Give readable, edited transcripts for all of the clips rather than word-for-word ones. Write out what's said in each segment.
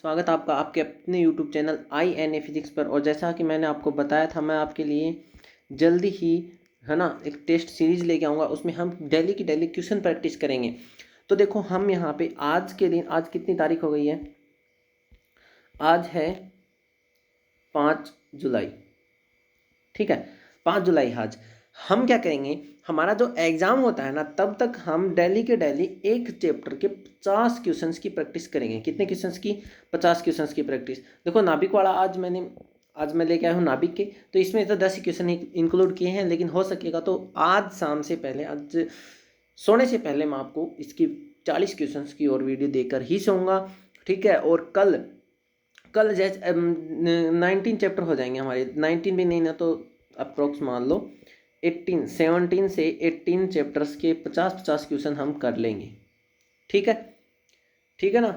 स्वागत आपका आपके अपने यूट्यूब चैनल INA फिजिक्स पर। और जैसा कि मैंने आपको बताया था, मैं आपके लिए जल्दी ही है ना एक टेस्ट सीरीज लेके आऊँगा। उसमें हम डेली की डेली क्वेश्चन प्रैक्टिस करेंगे। तो देखो, हम यहाँ पे आज के दिन, आज कितनी तारीख हो गई है? आज है 5 जुलाई। ठीक है, 5 जुलाई। आज हम क्या करेंगे, हमारा जो एग्ज़ाम होता है ना, तब तक हम डेली के डेली एक चैप्टर के 50 क्वेश्चंस की प्रैक्टिस करेंगे। कितने क्वेश्चंस की? 50 क्वेश्चंस की प्रैक्टिस। देखो, नाभिक वाला आज मैं लेके आया हूँ नाभिक के, तो इसमें तो 10 ही क्वेश्चन इंक्लूड किए हैं, लेकिन हो सकेगा तो आज शाम से पहले, आज सोने से पहले मैं आपको इसकी 40 क्वेश्चंस की और वीडियो देकर ही सोऊंगा। ठीक है, और कल कल जैसे 19 चैप्टर हो जाएंगे हमारे। 19 भी नहीं ना तो अप्रोक्स मान लो 17 से 18 चैप्टर्स के 50-50 क्वेश्चन हम कर लेंगे। ठीक है, ठीक है ना।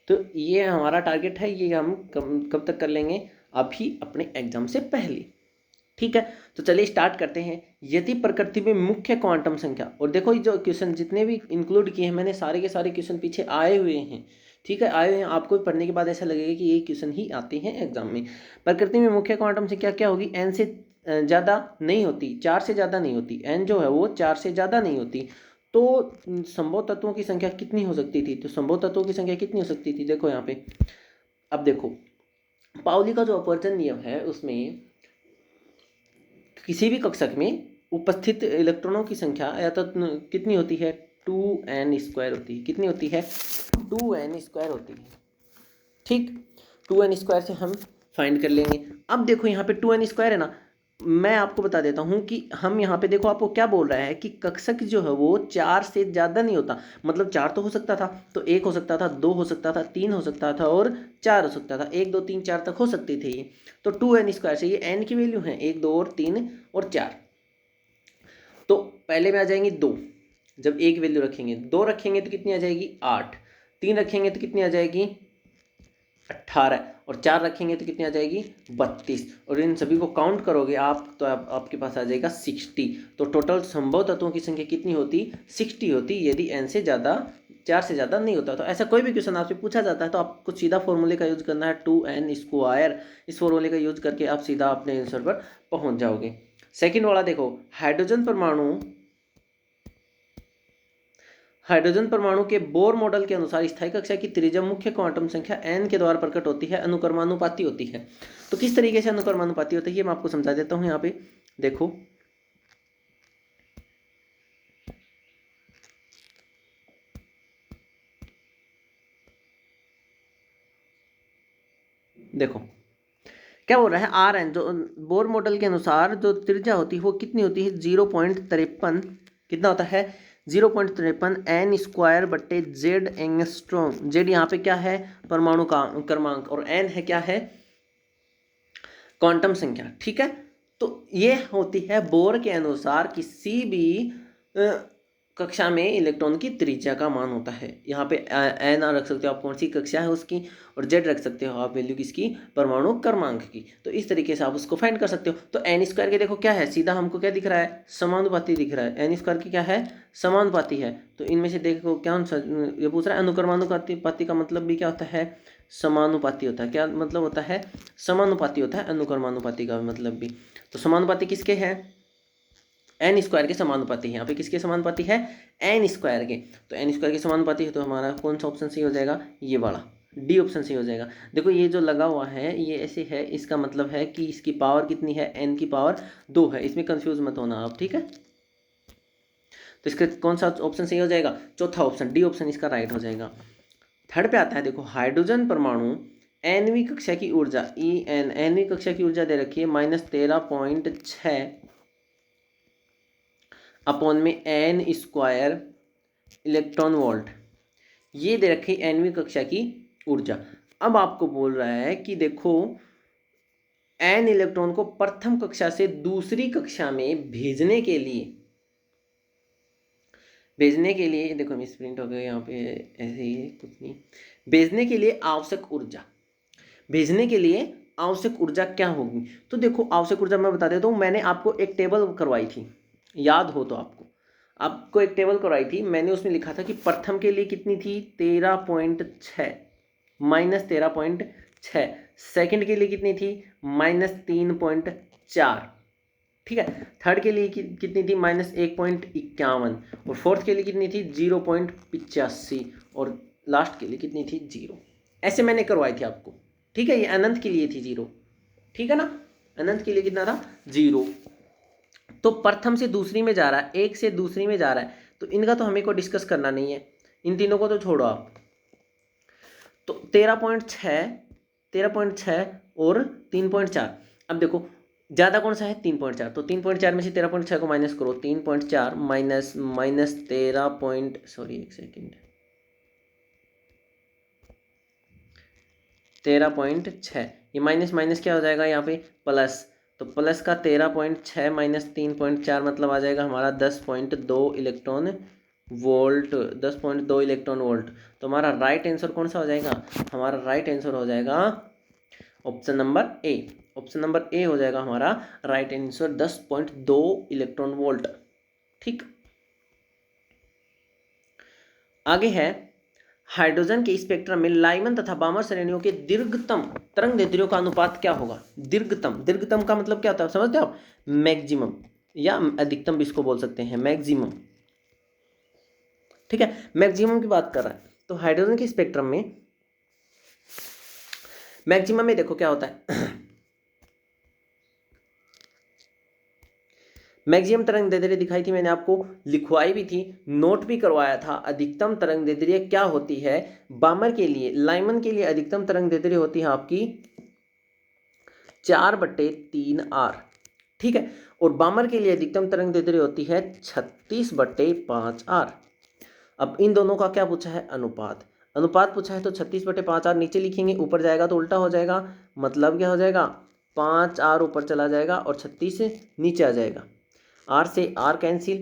तो ये हमारा टारगेट है, ये हम कब तक कर लेंगे? अभी अपने एग्जाम से पहले। ठीक है, तो चलिए स्टार्ट करते हैं। यदि प्रकृति में मुख्य क्वांटम संख्या, और देखो ये जो क्वेश्चन जितने भी इंक्लूड किए हैं मैंने, सारे के सारे क्वेश्चन पीछे आए हुए हैं। ठीक है, आए हुए हैं। आपको पढ़ने के बाद ऐसा लगेगा कि ये क्वेश्चन ही आते हैं एग्जाम में। प्रकृति में मुख्य क्वांटम संख्या क्या होगी? n से ज़्यादा नहीं होती, 4 से ज़्यादा नहीं होती। n जो है वो 4 से ज़्यादा नहीं होती। तो संभव तत्वों की संख्या कितनी हो सकती थी? तो संभव तत्वों की संख्या कितनी हो सकती थी? देखो यहाँ पे, अब देखो, पाउली का जो अपवर्जन नियम है उसमें किसी भी कक्षक में उपस्थित इलेक्ट्रॉनों की संख्या या तो कितनी होती है? 2n² होती है। कितनी होती है? 2n² होती है। ठीक, 2n² से हम फाइंड कर लेंगे। अब देखो यहाँ पे 2n² है ना, मैं आपको बता देता हूँ कि हम यहाँ पे देखो, आपको क्या बोल रहा है कि कक्षक जो है वो 4 से ज़्यादा नहीं होता। मतलब 4 तो हो सकता था, तो 1 हो सकता था, 2 हो सकता था, 3 हो सकता था और 4 हो सकता था। 1 2 3 4 तक हो सकते थे ये। तो 2n² से ये n की वैल्यू है 1 2 और 3 और 4। तो पहले में आ जाएंगी 2। जब एक वैल्यू रखेंगे, 2 रखेंगे तो कितनी आ जाएगी? 8। 3 रखेंगे तो कितनी आ जाएगी? 18। और 4 रखेंगे तो कितनी आ जाएगी? 32। और इन सभी को काउंट करोगे आप तो आपके पास आ जाएगा 60। तो टोटल संभव तत्वों की संख्या कितनी होती? 60 होती, यदि n से ज़्यादा, 4 से ज़्यादा नहीं होता। तो ऐसा कोई भी क्वेश्चन आपसे पूछा जाता है तो आपको सीधा फॉर्मूले का यूज करना है, 2n²। इस फॉर्मूले का यूज करके आप सीधा अपने आंसर पर पहुंच जाओगे। सेकेंड वाला देखो, हाइड्रोजन परमाणु के बोर मॉडल के अनुसार स्थायी कक्षा की त्रिज्या मुख्य क्वांटम संख्या n के द्वारा प्रकट होती है, अनुक्रमानुपाती होती है। तो किस तरीके से अनुक्रमानुपाती होती है मैं आपको समझा देता हूं। यहाँ पे देखो, देखो क्या बोल रहा है, Rn जो बोर मॉडल के अनुसार जो त्रिज्या होती है वो कितनी होती है? 0.53। कितना होता है? 0.53 n² बट्टे जेड एंगस्ट्रॉम। जेड यहाँ पे क्या है? परमाणु का क्रमांक, और n है क्या है? क्वांटम संख्या। ठीक है, तो ये होती है बोर के अनुसार किसी भी कक्षा में इलेक्ट्रॉन की त्रिज्या का मान होता है। यहाँ पे एन रख सकते हो आप, कौन सी कक्षा है उसकी, और जेड रख सकते हो आप, वैल्यू किसकी? परमाणु क्रमांक की। तो इस तरीके से आप उसको फाइंड कर सकते हो। तो n² के देखो क्या है, सीधा हमको क्या दिख रहा है? समानुपाती दिख रहा है। n² की क्या है? समानुपाती है। तो इनमें से देखो क्या ये पूछ रहा है, अनुक्रमानुपाती का मतलब भी क्या होता है? समानुपाती होता है। क्या मतलब होता है? समानुपाती होता है। अनुक्रमानुपाती का मतलब भी। तो समानुपाती किसके हैं? n² के समानुपाती है। यहाँ पे किसके समानुपाती है? n² के। तो n² के समानुपाती है, तो हमारा कौन सा ऑप्शन सही हो जाएगा? ये वाला, डी ऑप्शन सही हो जाएगा। देखो ये जो लगा हुआ है ये ऐसे है, इसका मतलब है कि इसकी पावर कितनी है? n की पावर 2 है। इसमें कंफ्यूज मत होना आप, ठीक है। तो इसका कौन सा ऑप्शन सही हो जाएगा? चौथा ऑप्शन, डी ऑप्शन इसका राइट हो जाएगा। थर्ड पे आता है, देखो हाइड्रोजन परमाणु nवीं कक्षा की ऊर्जा En, nवीं कक्षा की ऊर्जा दे रखी है -13.6 अपॉन में n² इलेक्ट्रॉन वोल्ट। ये दे रखी nवीं कक्षा की ऊर्जा। अब आपको बोल रहा है कि देखो, n इलेक्ट्रॉन को प्रथम कक्षा से दूसरी कक्षा में भेजने के लिए देखो, मिस प्रिंट हो गया यहाँ पे, ऐसे ही है, कुछ नहीं। भेजने के लिए आवश्यक ऊर्जा क्या होगी? तो देखो आवश्यक ऊर्जा मैं बता देता हूँ। मैंने आपको एक टेबल करवाई थी, याद हो तो आपको। आपको एक टेबल करवाई थी मैंने, उसमें लिखा था कि प्रथम के लिए कितनी थी 13.6 -13.6, सेकंड के लिए कितनी थी -3.4, ठीक है। थर्ड के लिए कितनी थी -1.51, और फोर्थ के लिए कितनी थी 0.85, और लास्ट के लिए कितनी थी 0। ऐसे मैंने करवाई थी आपको, ठीक है। ये अनंत के लिए थी 0, ठीक है ना। अनंत के लिए कितना था 0। तो प्रथम से दूसरी में जा रहा है, एक से दूसरी में जा रहा है, तो इनका तो हमें को डिस्कस करना नहीं है, इन तीनों को तो छोड़ो आप। तो 13.6 और 3.4। अब देखो ज़्यादा कौन सा है 3.4, तो 3.4 में से 13.6 को माइनस करो, 3.4 माइनस माइनस 13 पॉइंट, सॉरी एक सेकेंड, 13.6, ये माइनस माइनस क्या हो जाएगा यहाँ पे प्लस, तो प्लस का 13.6 माइनस 3.4 मतलब आ जाएगा हमारा 10.2 इलेक्ट्रॉन वोल्ट, 10.2 इलेक्ट्रॉन वोल्ट। तो हमारा राइट आंसर कौन सा हो जाएगा, हमारा राइट आंसर हो जाएगा option number A. Option number A हो जाएगा हमारा राइट आंसर 10.2 इलेक्ट्रॉन वोल्ट, ठीक। आगे है हाइड्रोजन के स्पेक्ट्रम में लाइमन तथा बामर श्रेणियों के दीर्घतम तरंगदैर्ध्यों का अनुपात क्या होगा। दीर्घतम, दीर्घतम का मतलब क्या होता है समझते हो आप, मैक्सिमम या अधिकतम भी इसको बोल सकते हैं, मैक्सिमम, ठीक है। मैक्सिमम की बात कर रहा है, तो हाइड्रोजन के स्पेक्ट्रम में मैक्सिमम में देखो क्या होता है मैक्सिमम तरंग दैर्ध्य दिखाई थी मैंने आपको, लिखवाई भी थी, नोट भी करवाया था। अधिकतम तरंग दैर्ध्य क्या होती है बामर के लिए, लाइमन के लिए अधिकतम तरंग दैर्ध्य होती है आपकी 4/3R, ठीक है। और बामर के लिए अधिकतम तरंग दैर्ध्य होती है 36/5R। अब इन दोनों का क्या पूछा है, अनुपात। अनुपात पूछा है तो 36/5R नीचे लिखेंगे, ऊपर जाएगा तो उल्टा हो जाएगा, मतलब क्या हो जाएगा 5R ऊपर चला जाएगा और 36 नीचे आ जाएगा। आर से आर कैंसिल,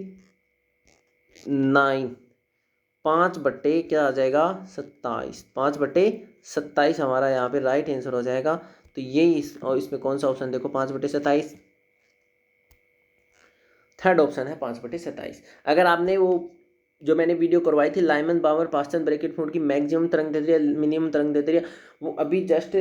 9, 5/, क्या आ जाएगा 27, 5/27 हमारा यहाँ पे राइट आंसर हो जाएगा। तो ये और इसमें कौन सा ऑप्शन देखो 5/27, थर्ड ऑप्शन है 5/27। अगर आपने वो जो मैंने वीडियो करवाई थी लाइमन बामर पास्टन ब्रैकेट फ्लूइड की मैक्सिमम तरंग दैर्ध्य मिनिमम तरंग दैर्ध्य, वो अभी जस्ट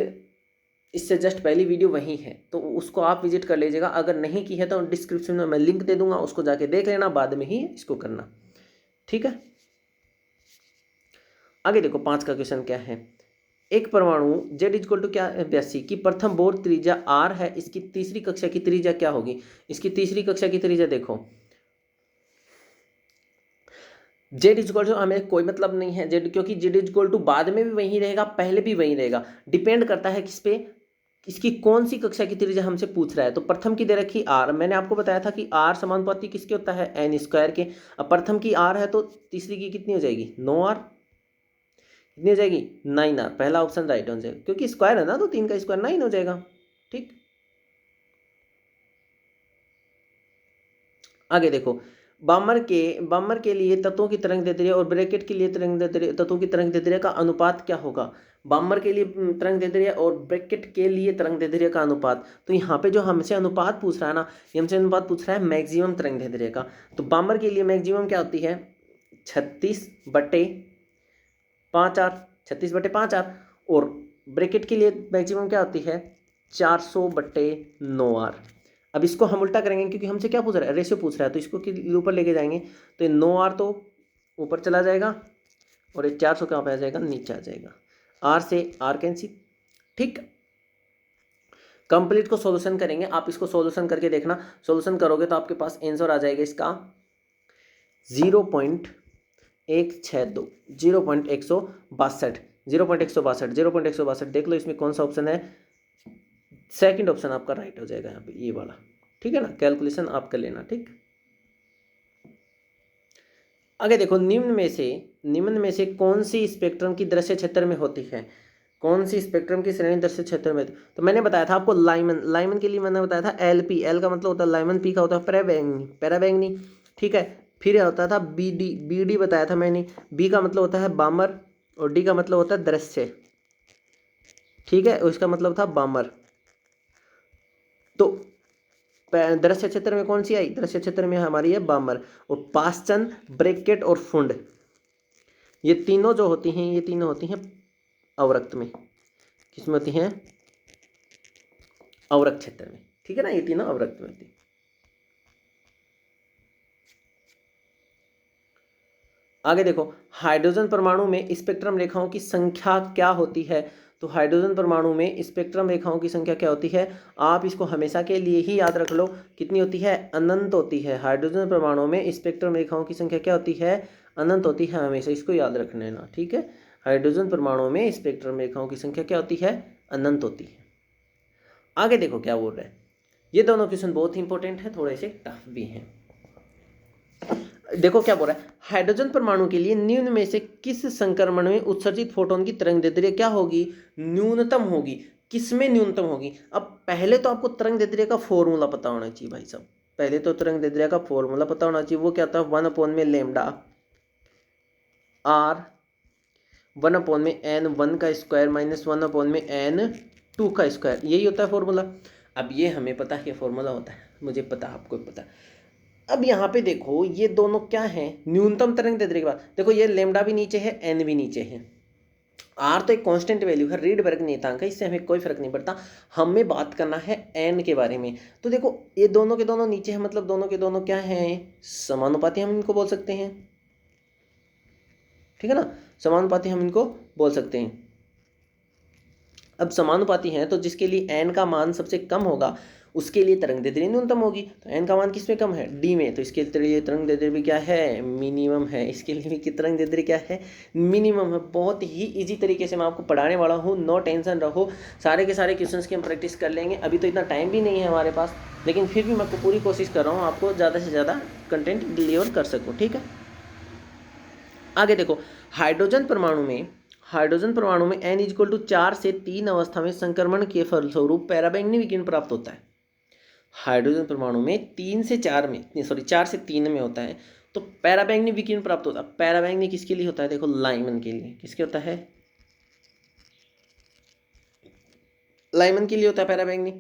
इससे जस्ट पहली वीडियो वही है, तो उसको आप विजिट कर लीजिएगा। अगर नहीं की है तो डिस्क्रिप्शन में मैं लिंक दे दूंगा, उसको जाके देख लेना, बाद में ही इसको करना, ठीक है। आगे देखो 5 का क्वेश्चन क्या है। एक परमाणु Z इक्वल टू क्या 82 की प्रथम बोर त्रिज्या R है, इसकी तीसरी कक्षा की त्रिज्या क्या होगी। इसकी तीसरी कक्षा की त्रिज्या देखो, Z इक्वल टू हमें कोई मतलब नहीं है Z, क्योंकि Z इक्वल टू बाद में भी वही रहेगा, पहले भी वही रहेगा, डिपेंड करता है किस पे, इसकी कौन सी कक्षा की त्रिज्या हमसे पूछ रहा है। तो प्रथम की दे रखी R, मैंने आपको बताया था कि R समानुपाती किसके होता है n² के। अब प्रथम की R है तो तीसरी की कितनी हो जाएगी 9R, कितनी हो जाएगी 9R, पहला ऑप्शन राइट हो जाएगा, क्योंकि स्क्वायर है ना, तो 3 का स्क्वायर 9 हो जाएगा, ठीक। आगे देखो बामर के लिए तत्वों की तरंग दैर्ध्य और ब्रैकेट के लिए तरंग दैर्ध्य, तत्वों की तरंग दैर्ध्य का अनुपात क्या होगा। बामर के लिए तरंग दैर्ध्य और ब्रैकेट के लिए तरंग दैर्ध्य का अनुपात, तो यहाँ पे जो हमसे अनुपात पूछ रहा है ना, ये हमसे अनुपात पूछ रहा है मैक्सिमम तरंग दैर्ध्य का। तो बामर के लिए मैक्सिमम क्या होती है 36/5R, 36/5R, और ब्रैकेट के लिए मैक्सिमम क्या होती है 400/9R। अब इसको हम उल्टा करेंगे, क्योंकि हमसे क्या पूछ रहा है रेशियो पूछ रहा है, तो इसको ऊपर लेके जाएंगे, तो ये 9R तो ऊपर चला जाएगा और ये 400 कहाँ पे आ जाएगा नीचे आ जाएगा, R से R कैंसिल, ठीक। कंप्लीट को सॉल्यूशन करेंगे, आप इसको सॉल्यूशन करके देखना, सॉल्यूशन करोगे तो आपके पास आंसर आ जाएगा इसका 0.162, 0.162, 0.162, 0.162। देख लो इसमें कौन सा ऑप्शन है, सेकंड ऑप्शन आपका राइट हो जाएगा यहाँ पे, ये वाला, ठीक है ना। कैलकुलेशन आप कर लेना, ठीक। आगे देखो निम्न में से कौन सी स्पेक्ट्रम की दृश्य क्षेत्र में होती है, कौन सी स्पेक्ट्रम की श्रेणी दृश्य क्षेत्र में। तो मैंने बताया था आपको लाइमन के लिए मैंने बताया था LP, L का मतलब होता है लाइमन, P का होता है पैराबैंगनी, ठीक है। फिर होता था BD बताया था मैंने, B का मतलब होता है बामर और D का मतलब होता है दृश्य, ठीक है, उसका मतलब था बामर। तो दृश्य क्षेत्र में कौन सी आई, दृश्य क्षेत्र में हमारी है बामर, और पास्चन, ब्रैकेट और फुंड, ये तीनों जो होती हैं, ये तीनों होती हैं अवरक्त में। किसमें होती हैं, अवरक्त क्षेत्र में, ठीक है ना, ये तीनों अवरक्त में होती है। आगे देखो, हाइड्रोजन परमाणु में स्पेक्ट्रम रेखाओं की संख्या क्या होती है। तो हाइड्रोजन परमाणु में स्पेक्ट्रम रेखाओं की संख्या क्या होती है, आप इसको हमेशा के लिए ही याद रख लो, कितनी होती है, अनंत होती है। हाइड्रोजन परमाणु में स्पेक्ट्रम रेखाओं की संख्या क्या होती है, अनंत होती है, हमेशा इसको याद रख लेना, ठीक है। हाइड्रोजन परमाणु में स्पेक्ट्रम रेखाओं की संख्या क्या होती है, अनंत होती है। आगे देखो क्या बोल रहे हैं, ये दोनों क्वेश्चन बहुत ही इंपॉर्टेंट है, थोड़े से टफ भी हैं। देखो क्या बोल रहा है, हाइड्रोजन परमाणु के लिए निम्न में से किस संक्रमण में उत्सर्जित फोटोन की तरंग दैर्ध्य क्या होगी, न्यूनतम होगी। किसमें न्यूनतम होगी, अब पहले तो आपको तरंग दैर्ध्य का फॉर्मूला पता होना चाहिए भाई साहब, पहले तो तरंग दैर्ध्य का फॉर्मूला पता होना चाहिए। वो क्या था, 1/λ r 1/n1 का स्क्वायर माइनस 1/n2 का स्क्वायर, यही होता है फॉर्मूला। अब ये हमें पता है फॉर्मूला होता है, मुझे पता, आपको पता। अब यहाँ पे देखो ये दोनों क्या हैं, न्यूनतम तरंग दैर्ध्य के बाद देखो, ये लेमडा भी नीचे है, एन भी नीचे है, आर तो एक कांस्टेंट वैल्यू है, रीडबर्ग नियतांक है, इससे हमें कोई फर्क नहीं पड़ता। हमें बात करना है एन के बारे में। तो देखो ये दोनों के दोनों नीचे है, मतलब दोनों के दोनों क्या हैं, समानुपाती हम इनको बोल सकते हैं, ठीक है ना, समानुपाती हम इनको बोल सकते हैं। अब समानुपाती हैं तो जिसके लिए एन का मान सबसे कम होगा उसके लिए तरंग दैर्ध्य न्यूनतम होगी। तो एन का मान किस में कम है, डी में, तो इसके लिए तरंग दैर्ध्य भी क्या है, मिनिमम है। इसके लिए भी तरंग दैर्ध्य क्या है, मिनिमम है। बहुत ही इजी तरीके से मैं आपको पढ़ाने वाला हूँ, नो टेंशन रहो। सारे के सारे क्वेश्चंस की हम प्रैक्टिस कर लेंगे। अभी तो इतना टाइम भी नहीं है हमारे पास, लेकिन फिर भी मैं पूरी कोशिश कर रहा हूँ आपको ज़्यादा से ज़्यादा कंटेंट डिलीवर कर सकूँ, ठीक है। आगे देखो, हाइड्रोजन परमाणु में n = 4 से 3 अवस्था में संक्रमण के फलस्वरूप पैराबैंगनी विकिरण प्राप्त होता है। हाइड्रोजन परमाणु में 4 से 3 में होता है, तो पैराबैंगनी विकिरण प्राप्त होता है। पैराबैंगनी किसके लिए होता है, देखो लाइमन के लिए। किसके होता है, लाइमन के लिए होता है पैराबैंगनी,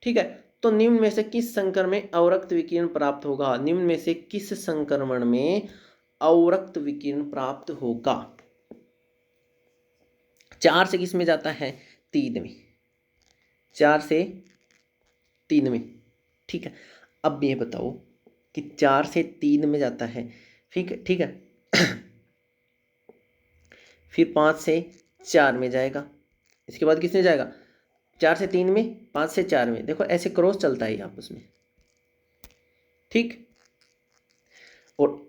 ठीक है। तो निम्न में से किस संकर में अवरक्त विकिरण प्राप्त होगा, निम्न में से किस संक्रमण में अवरक्त विकिरण प्राप्त होगा। 4 से किस में जाता है, 3 में, 4 से 3 में, ठीक है। अब ये बताओ कि 4 से 3 में जाता है, ठीक है फिर 5 से 4 में जाएगा, इसके बाद किस में जाएगा, 4 से 3 में, 5 से 4 में। देखो ऐसे क्रॉस चलता है आपस में, ठीक। और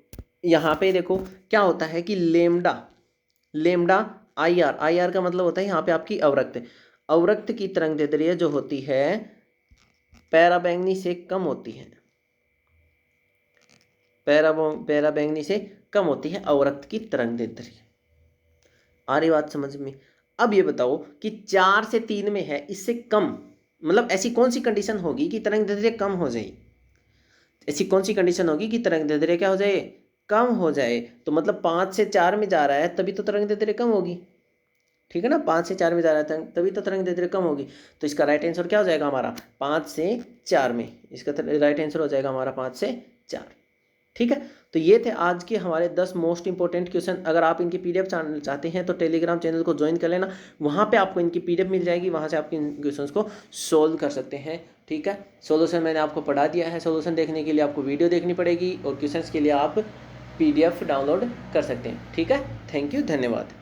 यहाँ पे देखो क्या होता है कि लेमडा आई आर का मतलब होता है यहाँ पे आपकी अवरक्त की तरंग दैर्ध्य जो होती है पैराबैंगनी से कम होती है, पैराबैंगनी से कम होती है अवरक्त की तरंग दैर्ध्य। आ रही बात समझ में। अब ये बताओ कि 4 से 3 में है, इससे कम, मतलब ऐसी कौन सी कंडीशन होगी कि तरंग दैर्ध्य कम हो जाए, ऐसी कौन सी कंडीशन होगी कि तरंग दैर्ध्य क्या हो जाए, कम हो जाए। तो मतलब 5 से 4 में जा रहा है तभी तो तरंग दैर्ध्य कम होगी, ठीक है ना। 5 से 4 में जा रहा है तभी तो तरंग दैर्ध्य कम होगी। तो इसका राइट आंसर क्या हो जाएगा हमारा, 5 से 4 में। इसका राइट आंसर हो जाएगा हमारा 5 से 4, ठीक है। तो ये थे आज के हमारे 10 मोस्ट इंपॉर्टेंट क्वेश्चन। अगर आप इनकी पीडीएफ चाहते हैं तो टेलीग्राम चैनल को ज्वाइन कर लेना, वहाँ पे आपको इनकी पीडीएफ मिल जाएगी, वहाँ से आप इन क्वेश्चंस को सोल्व कर सकते हैं, ठीक है। सॉल्यूशन मैंने आपको पढ़ा दिया है, सॉल्यूशन देखने के लिए आपको वीडियो देखनी पड़ेगी और क्वेश्चंस के लिए आप पीडीएफ डाउनलोड कर सकते हैं, ठीक है। थैंक यू, धन्यवाद।